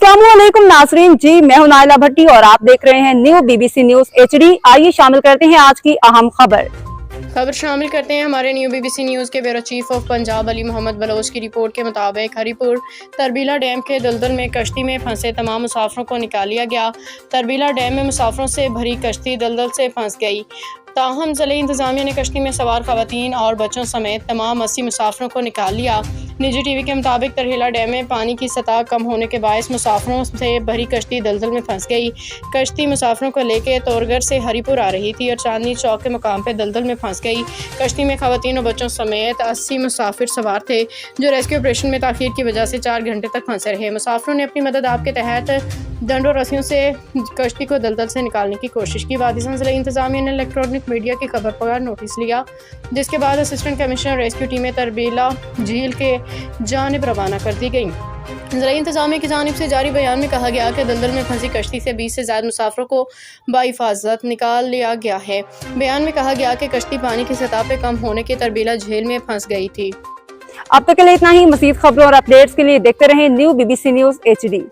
अस्सलामुअलैकुम नाजरीन जी, मैं हूं नाइला भट्टी और आप देख रहे हैं न्यू BBC न्यूज HD। आइए शामिल करते हैं आज की अहम खबर शामिल करते हैं हमारे न्यू BBC न्यूज़ के bureau chief of Punjab Ali Mohammad Baloch की रिपोर्ट के मुताबिक हरिपुर तरबीला डैम के दलदल में कश्ती में फंसे तमाम मुसाफिरों को निकाल लिया गया। तरबीला डैम में मुसाफिरों से भरी कश्ती दलदल से फंस गई। ताहम ज़िले इंतज़ामिया ने कश्ती में सवार खवातीन और बच्चों समेत तमाम 80 मुसाफिरों को निकाल लिया। निजी टीवी के मुताबिक तरहीला डैम में पानी की सतह कम होने के बायस मुसाफिरों से भरी कश्ती दलदल में फंस गई। कश्ती मुसाफिरों को लेकर तोरगढ़ से हरिपुर आ रही थी और चांदनी चौक के मुकाम पर दलदल में फंस गई। कश्ती में खवातीन और बच्चों समेत 80 मुसाफिर सवार थे, जो रेस्क्यू ऑपरेशन में ताखीर की वजह से 4 घंटे तक फंसे रहे। मुसाफिरों ने अपनी मदद आपके तहत डंडों रस्सियों से कश्ती को दलदल से निकालने की कोशिश की। वादिसन ज़िला इंतज़ामिया ने इलेक्ट्रॉनिक मीडिया की खबर पर नोटिस लिया, जिसके बाद असिस्टेंट कमिश्नर रेस्क्यू टीमें तरबीला झील के जानिब रवाना कर दी गई। ज़िला इंतज़ामिया की जानिब से जारी बयान में कहा गया कि दलदल में फंसी कश्ती से 20 से ज़्यादा मुसाफिरों को बाहिफाजत निकाल लिया गया है। बयान में कहा गया कि कश्ती पानी की सतह पर कम होने के तरबीला झील में फंस गई थी। अब तक के लिए इतना ही। मज़ीद खबरों और अपडेट्स के लिए देखते रहें न्यू BBC न्यूज HD।